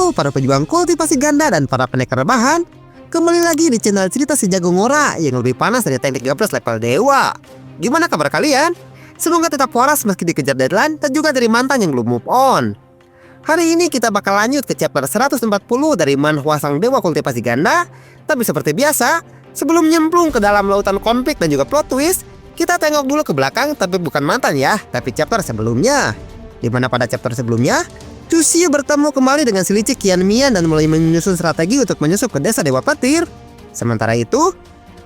Halo para pejuang kultivasi ganda dan para pendekar rebahan. Kembali lagi di channel cerita si jago ngora yang lebih panas dari teknik 13 level dewa. Gimana kabar kalian? Semoga tetap waras meski dikejar deadline dan juga dari mantan yang belum move on. Hari ini kita bakal lanjut ke chapter 140 dari manhwa sang dewa kultivasi ganda. Tapi seperti biasa, sebelum nyemplung ke dalam lautan konflik dan juga plot twist, kita tengok dulu ke belakang, tapi bukan mantan ya, tapi chapter sebelumnya. Dimana pada chapter sebelumnya, Chusyu bertemu kembali dengan si licik Qian Mian dan mulai menyusun strategi untuk menyusup ke desa Dewa Petir. Sementara itu,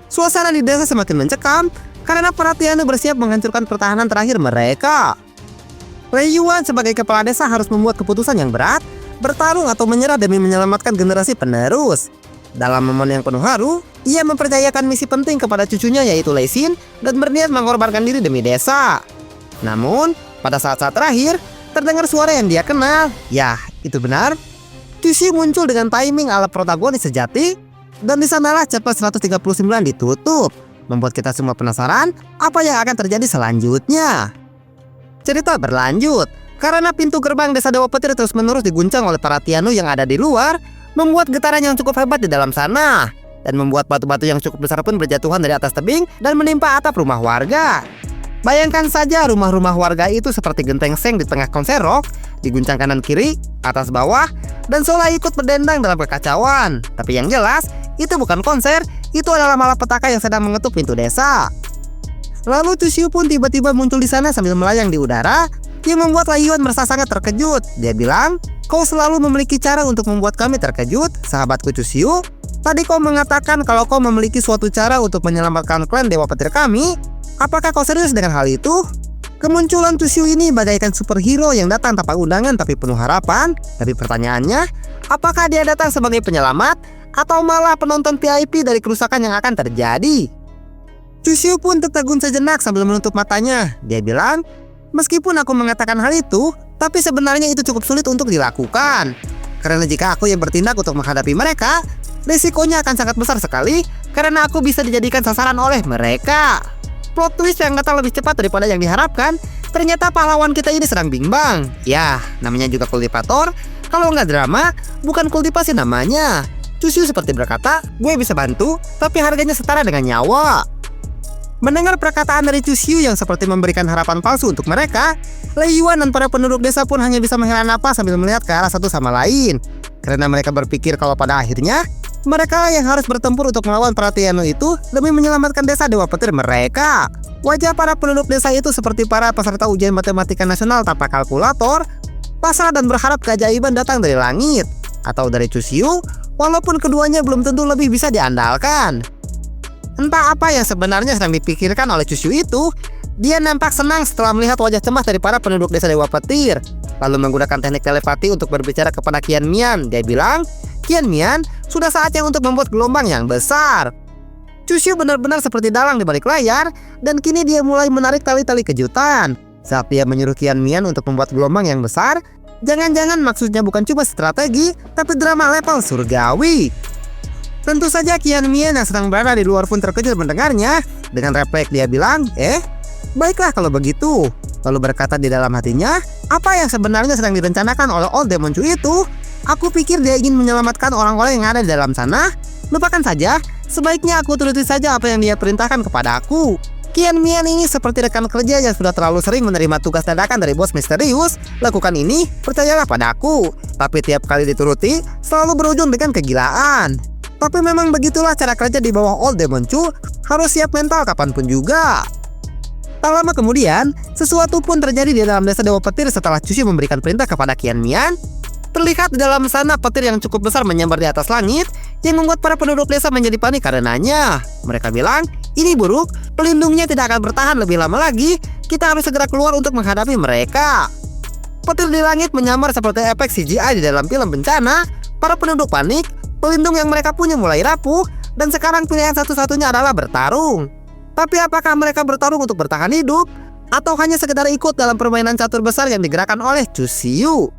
suasana di desa semakin mencekam karena para Tianu bersiap menghancurkan pertahanan terakhir mereka. Lei Yuan sebagai kepala desa harus membuat keputusan yang berat, bertarung atau menyerah demi menyelamatkan generasi penerus. Dalam momen yang penuh haru, ia mempercayakan misi penting kepada cucunya yaitu Lei Xin dan berniat mengorbankan diri demi desa. Namun, pada saat-saat terakhir, terdengar suara yang dia kenal. Ya, itu benar. Chusyu muncul dengan timing ala protagonis sejati, dan di sanalah chapter 139 ditutup, membuat kita semua penasaran apa yang akan terjadi selanjutnya. Cerita berlanjut, karena pintu gerbang desa Dewa Petir terus-menerus diguncang oleh para Tianu yang ada di luar, membuat getaran yang cukup hebat di dalam sana, dan membuat batu-batu yang cukup besar pun berjatuhan dari atas tebing dan menimpa atap rumah warga. Bayangkan saja rumah-rumah warga itu seperti genteng seng di tengah konser rock, diguncang kanan kiri, atas bawah, dan seolah ikut berdendang dalam kekacauan. Tapi yang jelas, itu bukan konser, itu adalah malapetaka yang sedang mengetuk pintu desa. Lalu Chusyu pun tiba-tiba muncul di sana sambil melayang di udara, yang membuat Lei Yuan merasa sangat terkejut. Dia bilang, "Kau selalu memiliki cara untuk membuat kami terkejut, sahabatku Chusyu. Tadi kau mengatakan kalau kau memiliki suatu cara untuk menyelamatkan klan Dewa Petir kami. Apakah kau serius dengan hal itu?" Kemunculan Chusyu ini bagaikan superhero yang datang tanpa undangan tapi penuh harapan. Tapi pertanyaannya, apakah dia datang sebagai penyelamat atau malah penonton VIP dari kerusakan yang akan terjadi? Chusyu pun tertegun sejenak sambil menutup matanya. Dia bilang, "Meskipun aku mengatakan hal itu, tapi sebenarnya itu cukup sulit untuk dilakukan. Karena jika aku yang bertindak untuk menghadapi mereka, risikonya akan sangat besar sekali karena aku bisa dijadikan sasaran oleh mereka." Plot twist yang datang lebih cepat daripada yang diharapkan. Ternyata pahlawan kita ini sedang bimbang. Ya, namanya juga kultivator. Kalau nggak drama, bukan kultivasi namanya. Chusyu seperti berkata, "Gue bisa bantu, tapi harganya setara dengan nyawa." Mendengar perkataan dari Chusyu yang seperti memberikan harapan palsu untuk mereka, Lei Yuan dan para penduduk desa pun hanya bisa menghela napas sambil melihat ke arah satu sama lain. Karena mereka berpikir kalau pada akhirnya, mereka yang harus bertempur untuk melawan para Tianu itu demi menyelamatkan desa Dewa Petir mereka. Wajah para penduduk desa itu seperti para peserta ujian matematika nasional tanpa kalkulator, pasrah dan berharap keajaiban datang dari langit atau dari Chusyu, walaupun keduanya belum tentu lebih bisa diandalkan. Entah apa yang sebenarnya sedang dipikirkan oleh Chusyu itu, dia nampak senang setelah melihat wajah cemas dari para penduduk desa Dewa Petir, lalu menggunakan teknik telepati untuk berbicara kepada Qian Mian. Dia bilang, "Qian Mian, sudah saatnya untuk membuat gelombang yang besar." Chusyu benar-benar seperti dalang di balik layar, dan kini dia mulai menarik tali-tali kejutan. Saat dia menyuruh Qian Mian untuk membuat gelombang yang besar, jangan-jangan maksudnya bukan cuma strategi, tapi drama level surgawi. Tentu saja Qian Mian yang sedang berada di luar pun terkejut mendengarnya. Dengan refleks dia bilang, baiklah kalau begitu." Lalu berkata di dalam hatinya, "Apa yang sebenarnya sedang direncanakan oleh Old Demon Chu itu? Aku pikir dia ingin menyelamatkan orang-orang yang ada di dalam sana. Lupakan saja, sebaiknya aku turuti saja apa yang dia perintahkan kepada aku." Qian Mian ini seperti rekan kerja yang sudah terlalu sering menerima tugas dadakan dari bos misterius. "Lakukan ini, percayalah padaku." Tapi tiap kali dituruti, selalu berujung dengan kegilaan. Tapi memang begitulah cara kerja di bawah Old Demon Chu, harus siap mental kapanpun juga. Tak lama kemudian, sesuatu pun terjadi di dalam desa Dewa Petir setelah Chusyu memberikan perintah kepada Qian Mian. Terlihat di dalam sana petir yang cukup besar menyambar di atas langit, yang membuat para penduduk desa menjadi panik karenanya. Mereka bilang, "Ini buruk, pelindungnya tidak akan bertahan lebih lama lagi, kita harus segera keluar untuk menghadapi mereka." Petir di langit menyamar seperti efek CGI di dalam film bencana. Para penduduk panik, pelindung yang mereka punya mulai rapuh, dan sekarang pilihan satu-satunya adalah bertarung. Tapi apakah mereka bertarung untuk bertahan hidup, atau hanya sekedar ikut dalam permainan catur besar yang digerakkan oleh Chusyu?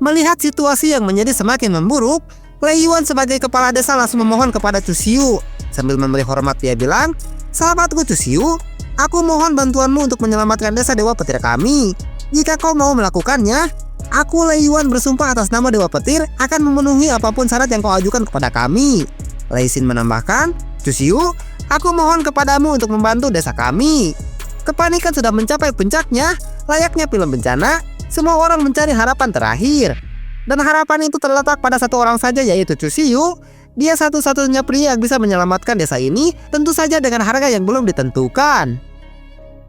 Melihat situasi yang menjadi semakin memburuk, Lei Yuan sebagai kepala desa langsung memohon kepada Chusyu. Sambil memberi hormat dia bilang, "Sahabatku Chusyu, aku mohon bantuanmu untuk menyelamatkan desa Dewa Petir kami. Jika kau mau melakukannya, Aku Lei Yuan bersumpah atas nama Dewa Petir akan memenuhi apapun syarat yang kau ajukan kepada kami. Lei Xin menambahkan, Cusiu, aku mohon kepadamu untuk membantu desa kami. Kepanikan sudah mencapai puncaknya, layaknya film bencana, semua orang mencari harapan terakhir. Dan harapan itu terletak pada satu orang saja, yaitu Cusiu. Dia satu-satunya pria yang bisa menyelamatkan desa ini, tentu saja dengan harga yang belum ditentukan.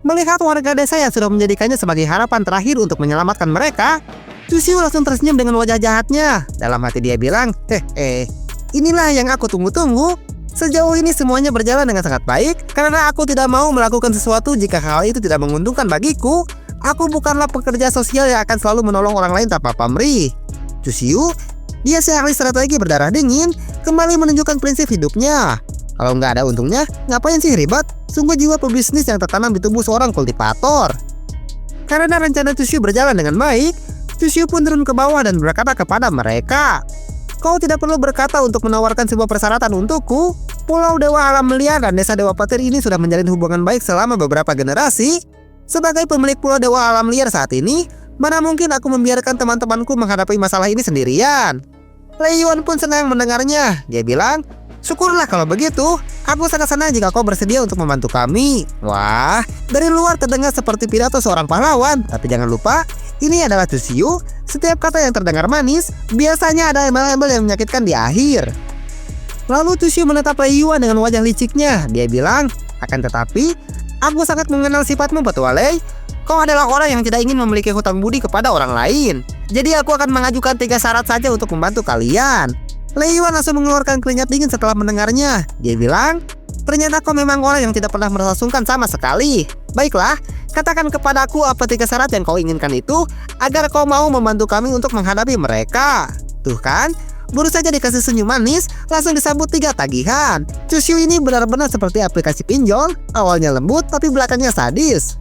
Melihat warga desa yang sudah menjadikannya sebagai harapan terakhir untuk menyelamatkan mereka, Cusiu langsung tersenyum dengan wajah jahatnya. Dalam hati dia bilang, inilah yang aku tunggu-tunggu. Sejauh ini semuanya berjalan dengan sangat baik karena aku tidak mau melakukan sesuatu jika hal itu tidak menguntungkan bagiku. Aku bukanlah pekerja sosial yang akan selalu menolong orang lain tanpa pamrih. Cusiu, dia seahli strategi berdarah dingin, kembali menunjukkan prinsip hidupnya. Kalau nggak ada untungnya, ngapain sih ribet? Sungguh jiwa pebisnis yang tertanam di tubuh seorang kultivator. Karena rencana Cusiu berjalan dengan baik, Cusiu pun turun ke bawah dan berkata kepada mereka, kau tidak perlu berkata untuk menawarkan sebuah persyaratan untukku. Pulau Dewa Alam Liar dan Desa Dewa Petir ini sudah menjalin hubungan baik selama beberapa generasi. Sebagai pemilik Pulau Dewa Alam Liar saat ini, mana mungkin aku membiarkan teman-temanku menghadapi masalah ini sendirian. Lei Yuan pun senang mendengarnya. Dia bilang, syukurlah kalau begitu. Aku sangat senang jika kau bersedia untuk membantu kami. Wah, dari luar terdengar seperti pidato seorang pahlawan. Tapi jangan lupa, ini adalah Cusiu. Setiap kata yang terdengar manis, biasanya ada embel-embel yang menyakitkan di akhir. Lalu Cusiu menatap Lei Yuan dengan wajah liciknya. Dia bilang, akan tetapi, aku sangat mengenal sifatmu, Petua Lei. Kau adalah orang yang tidak ingin memiliki hutang budi kepada orang lain. Jadi aku akan mengajukan 3 syarat saja untuk membantu kalian. Lei Yuan langsung mengeluarkan keringat dingin setelah mendengarnya. Dia bilang, ternyata kau memang orang yang tidak pernah merasa sungkan sama sekali. Baiklah, katakan kepadaku apa 3 syarat yang kau inginkan itu, agar kau mau membantu kami untuk menghadapi mereka. Tuh kan, baru saja dikasih senyum manis, langsung disambut 3 tagihan. Cusiu ini benar-benar seperti aplikasi pinjol, awalnya lembut tapi belakangnya sadis.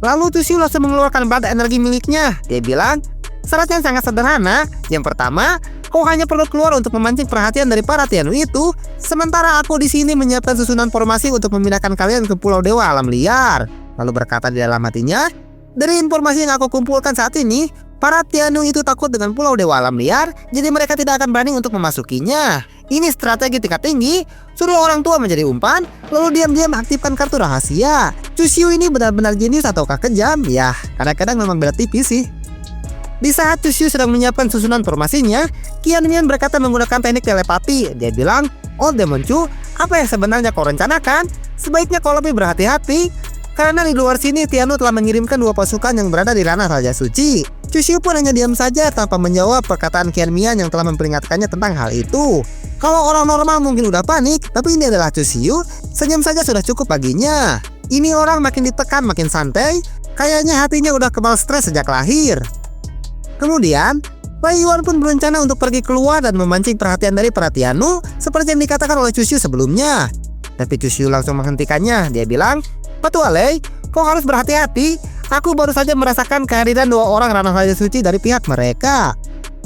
Lalu Cusiu langsung mengeluarkan bata energi miliknya. Dia bilang, syaratnya sangat sederhana. Yang pertama, kau hanya perlu keluar untuk memancing perhatian dari para Tianu itu, sementara aku di sini menyiapkan susunan formasi untuk memindahkan kalian ke Pulau Dewa Alam Liar. Lalu berkata di dalam hatinya, dari informasi yang aku kumpulkan saat ini, para Tianu itu takut dengan Pulau Dewa Alam Liar, jadi mereka tidak akan berani untuk memasukinya. Ini strategi tingkat tinggi, suruh orang tua menjadi umpan, lalu diam-diam aktifkan kartu rahasia. Cusiu ini benar-benar jenius ataukah kejam? Ya, kadang-kadang memang beda tipis sih. Di saat Cusiu sedang menyiapkan susunan formasinya, Qian Mian berkata menggunakan teknik telepati. Dia bilang, oh Demoncu, apa yang sebenarnya kau rencanakan? Sebaiknya kau lebih berhati-hati, karena di luar sini Tianu telah mengirimkan 2 pasukan yang berada di ranah Raja Suci. Cusiu pun hanya diam saja tanpa menjawab perkataan Qian Mian yang telah memperingatkannya tentang hal itu. Kalau orang normal mungkin udah panik, tapi ini adalah Cusiu, senyum saja sudah cukup baginya. Ini orang makin ditekan makin santai, kayaknya hatinya udah kebal stres sejak lahir. Kemudian, Lei Yuan pun berencana untuk pergi keluar dan memancing perhatian dari para Tianu, seperti yang dikatakan oleh Cusiu sebelumnya. Tapi Cusiu langsung menghentikannya. Dia bilang, Petua Lei, kau harus berhati-hati. Aku baru saja merasakan kehadiran 2 orang ranah Raja Suci dari pihak mereka.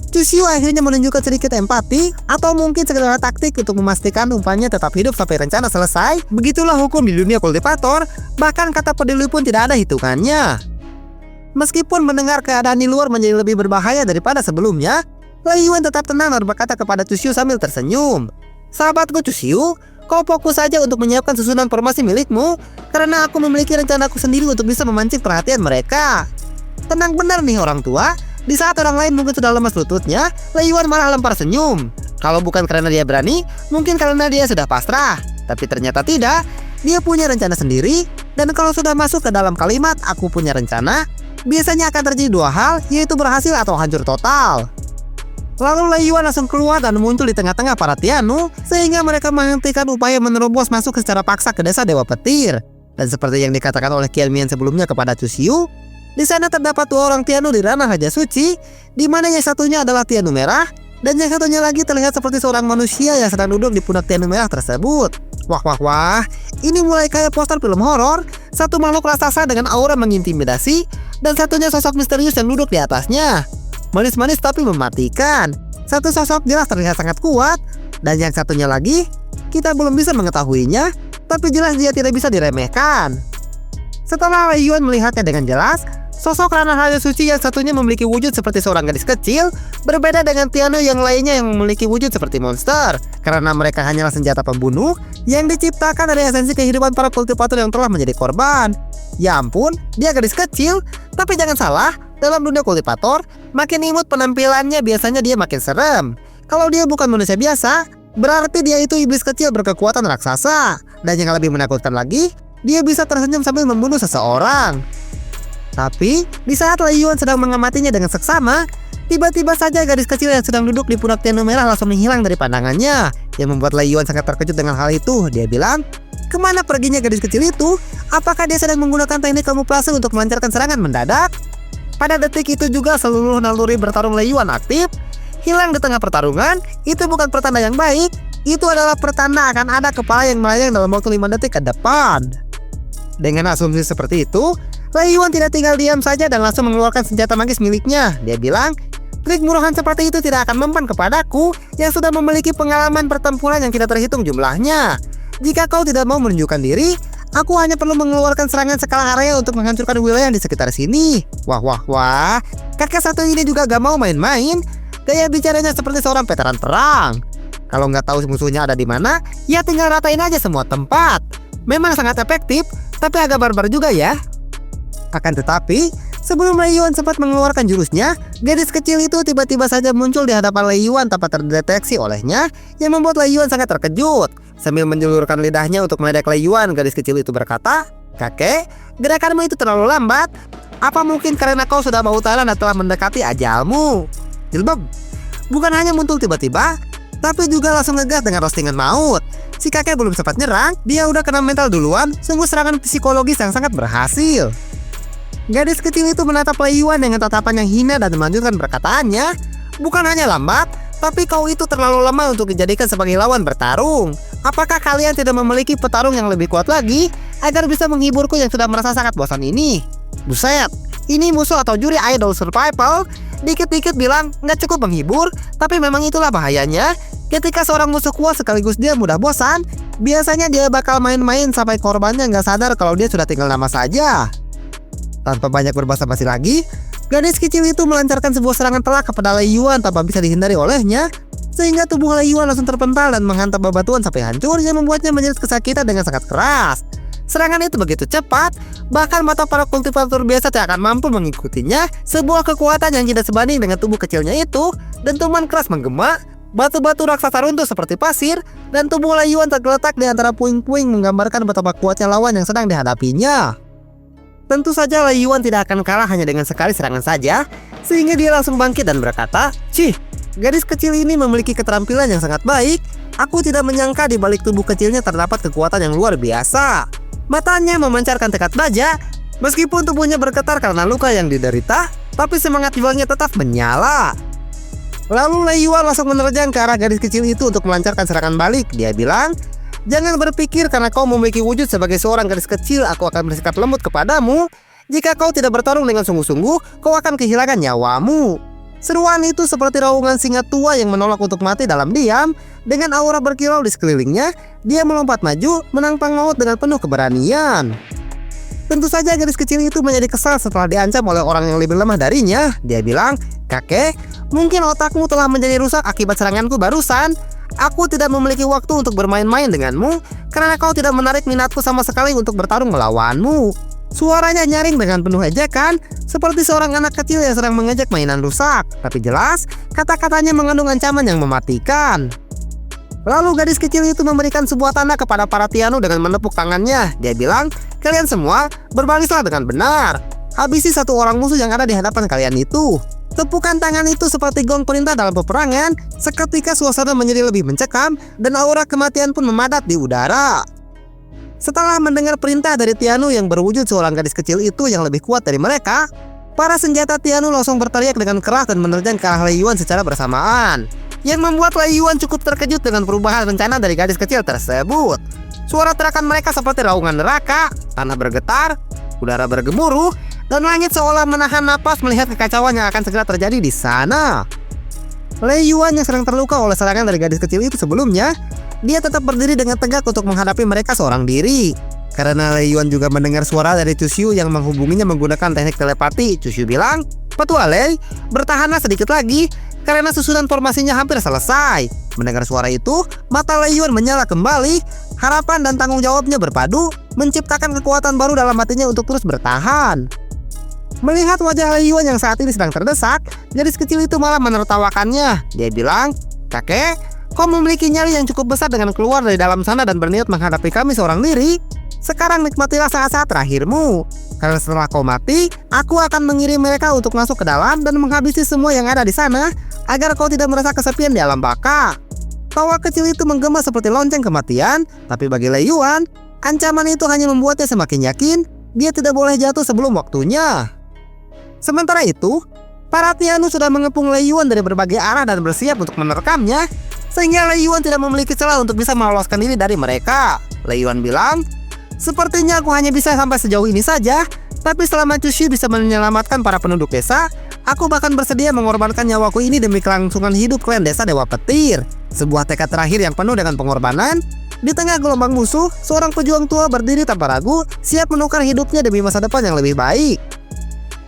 Cusiu akhirnya menunjukkan sedikit empati, atau mungkin sekedar taktik untuk memastikan umpannya tetap hidup sampai rencana selesai. Begitulah hukum di dunia kultivator, bahkan kata peduli pun tidak ada hitungannya. Meskipun mendengar keadaan di luar menjadi lebih berbahaya daripada sebelumnya, Lei Yuan tetap tenang dan berkata kepada Cusiu sambil tersenyum, sahabatku Cusiu, kau fokus saja untuk menyiapkan susunan formasi milikmu, karena aku memiliki rencanaku sendiri untuk bisa memancing perhatian mereka. Tenang benar nih orang tua. Di saat orang lain mungkin sudah lemas lututnya, Lei Yuan malah lempar senyum. Kalau bukan karena dia berani, mungkin karena dia sudah pasrah. Tapi ternyata tidak, dia punya rencana sendiri. Dan kalau sudah masuk ke dalam kalimat aku punya rencana, biasanya akan terjadi 2 hal, yaitu berhasil atau hancur total. Lalu Lei Yuan langsung keluar dan muncul di tengah-tengah para Tianu, sehingga mereka menghentikan upaya menerobos masuk secara paksa ke desa Dewa Petir. Dan seperti yang dikatakan oleh Qian Mian sebelumnya kepada Cusiu, di sana terdapat 2 orang Tianu di ranah Raja Suci, di mana yang satunya adalah Tianu merah, dan yang satunya lagi terlihat seperti seorang manusia yang sedang duduk di pundak Tianu merah tersebut. Wah, ini mulai kayak poster film horor. Satu makhluk raksasa dengan aura mengintimidasi, dan satunya sosok misterius yang duduk di atasnya. Manis-manis tapi mematikan. Satu sosok jelas terlihat sangat kuat, dan yang satunya lagi, kita belum bisa mengetahuinya, tapi jelas dia tidak bisa diremehkan. Setelah Lei Yuan melihatnya dengan jelas, Sosok Rana Raja Suci yang satunya memiliki wujud seperti seorang gadis kecil, berbeda dengan Tiano yang lainnya yang memiliki wujud seperti monster, karena mereka hanyalah senjata pembunuh yang diciptakan dari esensi kehidupan para kultivator yang telah menjadi korban. Ya ampun, dia gadis kecil, tapi jangan salah, dalam dunia kultivator, makin imut penampilannya biasanya dia makin serem. Kalau dia bukan manusia biasa, berarti dia itu iblis kecil berkekuatan raksasa. Dan yang lebih menakutkan lagi, dia bisa tersenyum sambil membunuh seseorang. Tapi, di saat Lei Yuan sedang mengamatinya dengan seksama, tiba-tiba saja gadis kecil yang sedang duduk di pundak Tiano merah langsung menghilang dari pandangannya. Yang membuat Lei Yuan sangat terkejut dengan hal itu. Dia bilang, "Kemana perginya gadis kecil itu? Apakah dia sedang menggunakan teknik kamuflase untuk melancarkan serangan mendadak?" Pada detik itu juga seluruh naluri bertarung Lei Yuan aktif. Hilang di tengah pertarungan, itu bukan pertanda yang baik. Itu adalah pertanda akan ada kepala yang melayang dalam waktu 5 detik ke depan. Dengan asumsi seperti itu, Lei Yuan tidak tinggal diam saja dan langsung mengeluarkan senjata magis miliknya. Dia bilang, "Trik murahan seperti itu tidak akan mempan kepadaku yang sudah memiliki pengalaman pertempuran yang tidak terhitung jumlahnya. Jika kau tidak mau menunjukkan diri, aku hanya perlu mengeluarkan serangan skala area untuk menghancurkan wilayah di sekitar sini." Wah. Kakek satu ini juga gak mau main-main. Gaya bicaranya seperti seorang veteran perang. Kalau nggak tahu musuhnya ada di mana, ya tinggal ratain aja semua tempat. Memang sangat efektif, tapi agak barbar juga ya. Akan tetapi, sebelum Lei Yuan sempat mengeluarkan jurusnya, gadis kecil itu tiba-tiba saja muncul di hadapan Lei Yuan tanpa terdeteksi olehnya, yang membuat Lei Yuan sangat terkejut. Sambil menjulurkan lidahnya untuk meledek Lei Yuan, gadis kecil itu berkata, "Kakek, gerakanmu itu terlalu lambat. Apa mungkin karena kau sudah mau talan dan telah mendekati ajalmu?" Jilbab bukan hanya muncul tiba-tiba, tapi juga langsung ngegas dengan roastingan maut. Si kakek belum sempat nyerang, dia udah kena mental duluan. Sungguh serangan psikologis yang sangat berhasil. Gadis kecil itu menatap Lei Yuan dengan tatapan yang hina dan melanjutkan perkataannya, "Bukan hanya lambat, tapi kau itu terlalu lemah untuk dijadikan sebagai lawan bertarung. Apakah kalian tidak memiliki petarung yang lebih kuat lagi agar bisa menghiburku yang sudah merasa sangat bosan ini?" Buset, ini musuh atau juri idol survival dikit-dikit bilang nggak cukup menghibur, tapi memang itulah bahayanya. Ketika seorang musuh kuat sekaligus dia mudah bosan, biasanya dia bakal main-main sampai korbannya nggak sadar kalau dia sudah tinggal nama saja. Tanpa banyak berbasa-basi lagi, gadis kecil itu melancarkan sebuah serangan telak kepada Lei Yuan tanpa bisa dihindari olehnya, sehingga tubuh Lei Yuan langsung terpental dan menghantam bebatuan sampai hancur yang membuatnya menjerit kesakitan dengan sangat keras. Serangan itu begitu cepat, bahkan mata para kultivator biasa tidak akan mampu mengikutinya. Sebuah kekuatan yang tidak sebanding dengan tubuh kecilnya itu. Dentuman keras menggema, batu-batu raksasa runtuh seperti pasir, dan tubuh Lei Yuan tergeletak di antara puing-puing menggambarkan betapa kuatnya lawan yang sedang dihadapinya. Tentu saja Lei Yuan tidak akan kalah hanya dengan sekali serangan saja, sehingga dia langsung bangkit dan berkata, "Cih, gadis kecil ini memiliki keterampilan yang sangat baik. Aku tidak menyangka di balik tubuh kecilnya terdapat kekuatan yang luar biasa." Matanya memancarkan tekad baja, meskipun tubuhnya bergetar karena luka yang diderita, tapi semangat juangnya tetap menyala. Lalu Lei Yuan langsung menerjang ke arah gadis kecil itu untuk melancarkan serangan balik. Dia bilang, "Jangan berpikir karena kau memiliki wujud sebagai seorang gadis kecil, aku akan bersikap lembut kepadamu. Jika kau tidak bertarung dengan sungguh-sungguh, kau akan kehilangan nyawamu." Seruan itu seperti raungan singa tua yang menolak untuk mati dalam diam. Dengan aura berkilau di sekelilingnya, dia melompat maju, menantang maut dengan penuh keberanian. Tentu saja gadis kecil itu menjadi kesal setelah diancam oleh orang yang lebih lemah darinya. Dia bilang, "Kakek, mungkin otakmu telah menjadi rusak akibat seranganku barusan. Aku tidak memiliki waktu untuk bermain-main denganmu, karena kau tidak menarik minatku sama sekali untuk bertarung melawanmu." Suaranya nyaring dengan penuh ejekan, seperti seorang anak kecil yang sedang mengejek mainan rusak. Tapi jelas, kata-katanya mengandung ancaman yang mematikan. Lalu gadis kecil itu memberikan sebuah tanda kepada para Tiano dengan menepuk tangannya. Dia bilang, "Kalian semua berbarislah dengan benar. Habisi satu orang musuh yang ada di hadapan kalian itu." Tepukan tangan itu seperti gong perintah dalam peperangan. Seketika suasana menjadi lebih mencekam dan aura kematian pun memadat di udara. Setelah mendengar perintah dari Tiano yang berwujud seorang gadis kecil itu yang lebih kuat dari mereka, para senjata Tiano langsung berteriak dengan keras dan menerjang ke arah Lei Yuan secara bersamaan, yang membuat Lei Yuan cukup terkejut dengan perubahan rencana dari gadis kecil tersebut. Suara teriakan mereka seperti raungan neraka, tanah bergetar, udara bergemuruh, dan langit seolah menahan napas melihat kekacauan yang akan segera terjadi di sana. Lei Yuan yang sedang terluka oleh serangan dari gadis kecil itu sebelumnya, dia tetap berdiri dengan tegak untuk menghadapi mereka seorang diri. Karena Lei Yuan juga mendengar suara dari Chusyu yang menghubunginya menggunakan teknik telepati, Chusyu bilang, "Petua Lei, bertahanlah sedikit lagi karena susunan formasinya hampir selesai." Mendengar suara itu, mata Lei Yuan menyala kembali. Harapan dan tanggung jawabnya berpadu, menciptakan kekuatan baru dalam hatinya untuk terus bertahan. Melihat wajah Lei Yuan yang saat ini sedang terdesak, gadis kecil itu malah menertawakannya. Dia bilang, "Kakek, kau memiliki nyali yang cukup besar dengan keluar dari dalam sana dan berniat menghadapi kami seorang diri. Sekarang nikmatilah saat-saat terakhirmu. Karena setelah kau mati, aku akan mengirim mereka untuk masuk ke dalam dan menghabisi semua yang ada di sana, agar kau tidak merasa kesepian di alam baka." Tawa kecil itu menggema seperti lonceng kematian, tapi bagi Lei Yuan, ancaman itu hanya membuatnya semakin yakin dia tidak boleh jatuh sebelum waktunya. Sementara itu, para Tianu sudah mengepung Lei Yuan dari berbagai arah dan bersiap untuk menerkamnya, sehingga Lei Yuan tidak memiliki celah untuk bisa meloloskan diri dari mereka. Lei Yuan bilang, "Sepertinya aku hanya bisa sampai sejauh ini saja, tapi selama Chusyu bisa menyelamatkan para penduduk desa, aku bahkan bersedia mengorbankan nyawaku ini demi kelangsungan hidup klan desa Dewa Petir." Sebuah tekad terakhir yang penuh dengan pengorbanan. Di tengah gelombang musuh, seorang pejuang tua berdiri tanpa ragu, siap menukar hidupnya demi masa depan yang lebih baik.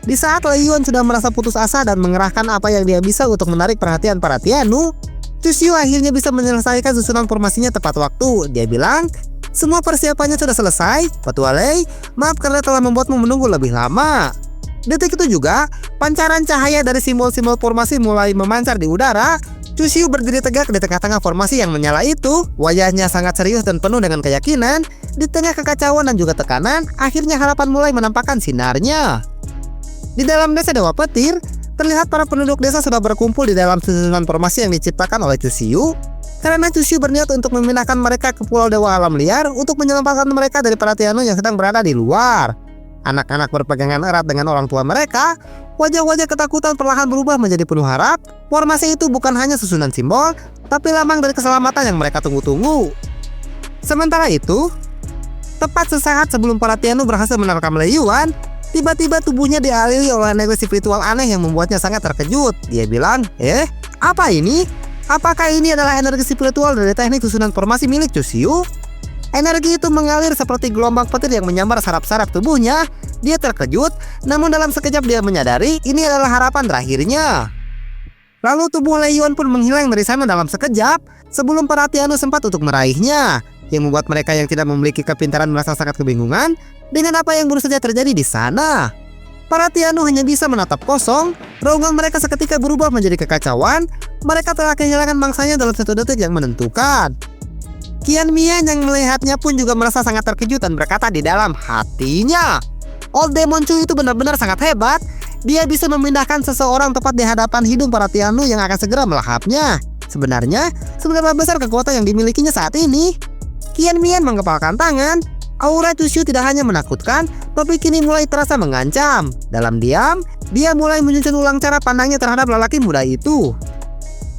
Di saat Lei Yuan sudah merasa putus asa dan mengerahkan apa yang dia bisa untuk menarik perhatian para Tianu, Chusyu akhirnya bisa menyelesaikan susunan formasinya tepat waktu. Dia bilang, "Semua persiapannya sudah selesai, Petua Lei. Maaf karena telah membuatmu menunggu lebih lama." Detik itu juga, pancaran cahaya dari simbol-simbol formasi mulai memancar di udara. Chusyu berdiri tegak di tengah-tengah formasi yang menyala itu. Wajahnya sangat serius dan penuh dengan keyakinan. Di tengah kekacauan dan juga tekanan, akhirnya harapan mulai menampakkan sinarnya. Di dalam desa Dewa Petir, terlihat para penduduk desa sudah berkumpul di dalam susunan formasi yang diciptakan oleh Chusyu. Karena Chusyu berniat untuk memindahkan mereka ke Pulau Dewa Alam Liar untuk menyelamatkan mereka dari para Tianu yang sedang berada di luar. Anak-anak berpegangan erat dengan orang tua mereka. Wajah-wajah ketakutan perlahan berubah menjadi penuh harap. Formasi itu bukan hanya susunan simbol, tapi lambang dari keselamatan yang mereka tunggu-tunggu. Sementara itu, tepat sesaat sebelum para Tianu berhasil menerkam Lei Yuan, tiba-tiba tubuhnya dialiri oleh energi spiritual aneh yang membuatnya sangat terkejut. Dia bilang, apa ini? Apakah ini adalah energi spiritual dari teknik susunan formasi milik Chusyu?" Energi itu mengalir seperti gelombang petir yang menyambar saraf-saraf tubuhnya. Dia terkejut, namun dalam sekejap dia menyadari ini adalah harapan terakhirnya. Lalu tubuh Lei Yuan pun menghilang dari sana dalam sekejap, sebelum para Tianu sempat untuk meraihnya, yang membuat mereka yang tidak memiliki kepintaran merasa sangat kebingungan dengan apa yang baru saja terjadi di sana. Para Tianu hanya bisa menatap kosong. Raungan mereka seketika berubah menjadi kekacauan. Mereka telah kehilangan mangsanya dalam satu detik yang menentukan. Qian Mian yang melihatnya pun juga merasa sangat terkejut dan berkata di dalam hatinya, "Old Demon Chu itu benar-benar sangat hebat. Dia bisa memindahkan seseorang tepat di hadapan hidung para Tianu yang akan segera melahapnya. Sebenarnya, seberapa besar kekuatan yang dimilikinya saat ini?" Qian Mian mengepalkan tangan. Aura Chusyu tidak hanya menakutkan, tapi kini mulai terasa mengancam. Dalam diam, dia mulai menyusun ulang cara pandangnya terhadap lelaki muda itu.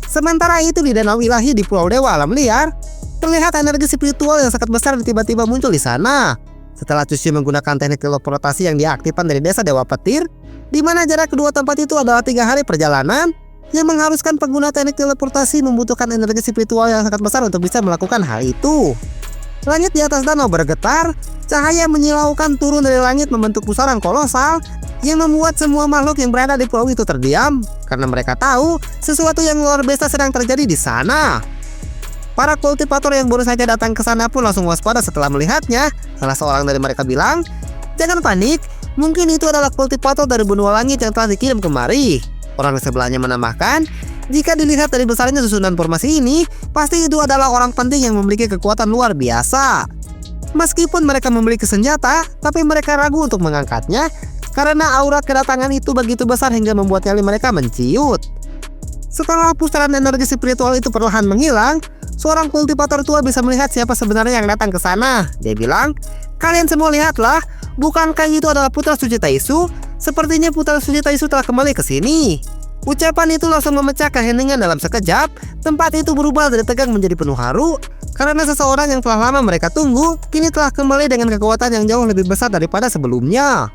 Sementara itu di Danau Ilahi di Pulau Dewa Alam Liar, terlihat energi spiritual yang sangat besar tiba-tiba muncul di sana. Setelah Chusyu menggunakan teknik teleportasi yang diaktifkan dari desa Dewa Petir, di mana jarak kedua tempat itu adalah 3 hari perjalanan, yang mengharuskan pengguna teknik teleportasi membutuhkan energi spiritual yang sangat besar untuk bisa melakukan hal itu. Langit di atas danau bergetar, cahaya menyilaukan turun dari langit membentuk pusaran kolosal yang membuat semua makhluk yang berada di pulau itu terdiam, karena mereka tahu sesuatu yang luar biasa sedang terjadi di sana. Para kultivator yang baru saja datang ke sana pun langsung waspada setelah melihatnya. Salah seorang dari mereka bilang, "Jangan panik, mungkin itu adalah kultivator dari benua langit yang telah dikirim kemari." Orang di sebelahnya menambahkan, "Jika dilihat dari besarnya susunan formasi ini, pasti itu adalah orang penting yang memiliki kekuatan luar biasa." Meskipun mereka memiliki senjata, tapi mereka ragu untuk mengangkatnya karena aura kedatangan itu begitu besar hingga membuat nyali mereka menciut. Setelah pusaran energi spiritual itu perlahan menghilang, seorang kultivator tua bisa melihat siapa sebenarnya yang datang ke sana. Dia bilang, "Kalian semua lihatlah, bukankah itu adalah putra suci Taisu? Sepertinya putra suci Taisu telah kembali ke sini." Ucapan itu langsung memecah keheningan dalam sekejap. Tempat itu berubah dari tegang menjadi penuh haru, karena seseorang yang telah lama mereka tunggu, kini telah kembali dengan kekuatan yang jauh lebih besar daripada sebelumnya.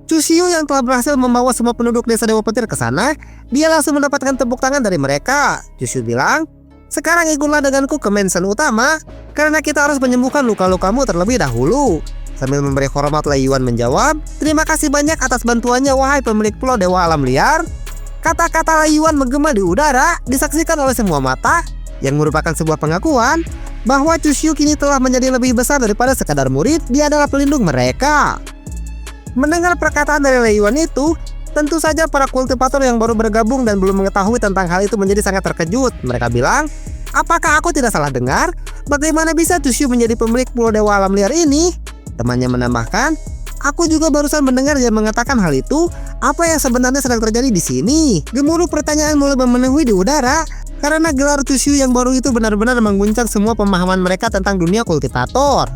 Chusyu yang telah berhasil membawa semua penduduk desa Dewa Petir ke sana, dia langsung mendapatkan tepuk tangan dari mereka. Chusyu bilang, Sekarang ikutlah denganku ke mansion utama, karena kita harus menyembuhkan luka-lukamu terlebih dahulu. Sambil memberi hormat, Lei Yuan menjawab, "Terima kasih banyak atas bantuannya wahai pemilik pulau Dewa Alam Liar." Kata-kata Lei Yuan menggema di udara, disaksikan oleh semua mata, yang merupakan sebuah pengakuan bahwa Chushu kini telah menjadi lebih besar daripada sekadar murid, dia adalah pelindung mereka. Mendengar perkataan dari Lei Yuan itu, tentu saja para kultivator yang baru bergabung dan belum mengetahui tentang hal itu menjadi sangat terkejut. Mereka bilang, "Apakah aku tidak salah dengar? Bagaimana bisa Chushu menjadi pemilik pulau Dewa Alam Liar ini?" Temannya menambahkan, "Aku juga barusan mendengar dia mengatakan hal itu. Apa yang sebenarnya sedang terjadi di sini?" Gemuruh pertanyaan mulai memenuhi di udara karena gelar Chushu yang baru itu benar-benar mengguncang semua pemahaman mereka tentang dunia kultivator.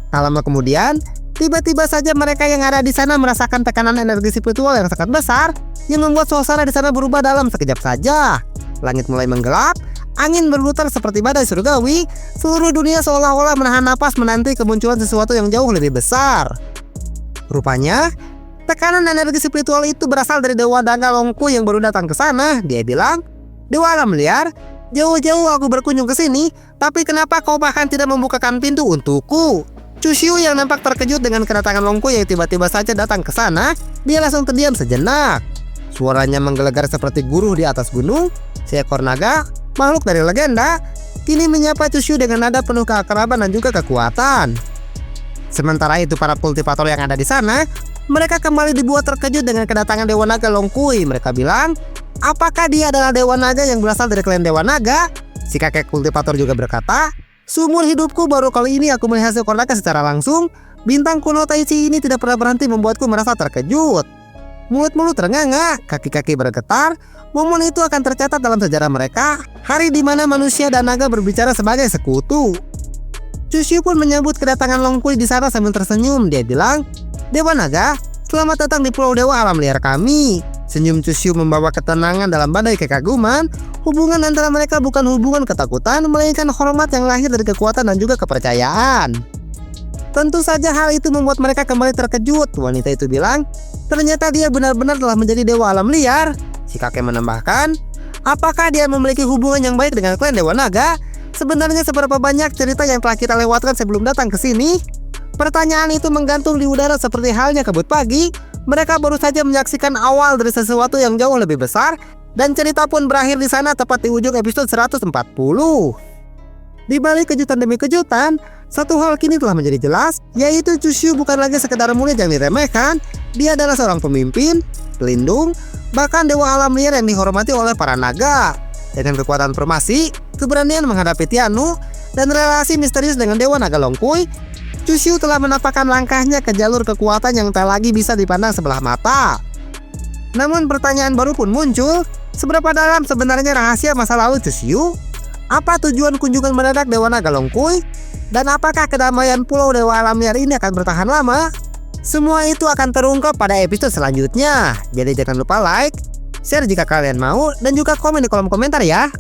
Tak lama kemudian, tiba-tiba saja mereka yang ada di sana merasakan tekanan energi spiritual yang sangat besar yang membuat suasana di sana berubah dalam sekejap saja. Langit mulai menggelap, angin berputar seperti badai surgawi, seluruh dunia seolah-olah menahan napas menanti kemunculan sesuatu yang jauh lebih besar. Rupanya, tekanan energi spiritual itu berasal dari Dewa Naga Longku yang baru datang ke sana. Dia bilang, "Dewa Alam Liar, jauh-jauh aku berkunjung ke sini, tapi kenapa kau bahkan tidak membukakan pintu untukku?" Chushu yang nampak terkejut dengan kedatangan Longku yang tiba-tiba saja datang ke sana, dia langsung terdiam sejenak. Suaranya menggelegar seperti guruh di atas gunung. Seekor naga, makhluk dari legenda, kini menyapa Chushu dengan nada penuh keakraban dan juga kekuatan. Sementara itu para kultivator yang ada di sana, mereka kembali dibuat terkejut dengan kedatangan Dewa Naga Longkui. Mereka bilang, "Apakah dia adalah Dewa Naga yang berasal dari klan Dewa Naga?" Si kakek kultivator juga berkata, "Seumur hidupku baru kali ini aku melihat seekor naga secara langsung. Bintang kuno Taichi ini tidak pernah berhenti membuatku merasa terkejut." Mulut-mulut ternganga, kaki-kaki bergetar. Momen itu akan tercatat dalam sejarah mereka, hari di mana manusia dan naga berbicara sebagai sekutu. Chushu pun menyambut kedatangan Longkui di sana sambil tersenyum. Dia bilang, "Dewa Naga, selamat datang di Pulau Dewa Alam Liar kami." Senyum Chushu membawa ketenangan dalam badai kekaguman. Hubungan antara mereka bukan hubungan ketakutan, melainkan hormat yang lahir dari kekuatan dan juga kepercayaan. Tentu saja hal itu membuat mereka kembali terkejut. Wanita itu bilang, "Ternyata dia benar-benar telah menjadi Dewa Alam Liar." Si kakek menambahkan, "Apakah dia memiliki hubungan yang baik dengan klan Dewa Naga? Sebenarnya seberapa banyak cerita yang telah kita lewatkan sebelum datang ke sini?" Pertanyaan itu menggantung di udara seperti halnya kabut pagi. Mereka baru saja menyaksikan awal dari sesuatu yang jauh lebih besar, dan cerita pun berakhir di sana tepat di ujung episode 140. Di balik kejutan demi kejutan, satu hal kini telah menjadi jelas, yaitu Chushu bukan lagi sekedar murid yang diremehkan. Dia adalah seorang pemimpin, pelindung, bahkan Dewa Alam Liar yang dihormati oleh para naga. Dengan kekuatan formasi, keberanian menghadapi Tianu, dan relasi misterius dengan Dewa Naga Longkui, Chushu telah menapakkan langkahnya ke jalur kekuatan yang tak lagi bisa dipandang sebelah mata. Namun pertanyaan baru pun muncul, seberapa dalam sebenarnya rahasia masa lalu Chushu? Apa tujuan kunjungan mendadak Dewa Naga Longkui? Dan apakah kedamaian Pulau Dewa Alam Liar ini akan bertahan lama? Semua itu akan terungkap pada episode selanjutnya. Jadi jangan lupa like, share jika kalian mau, dan juga komen di kolom komentar ya.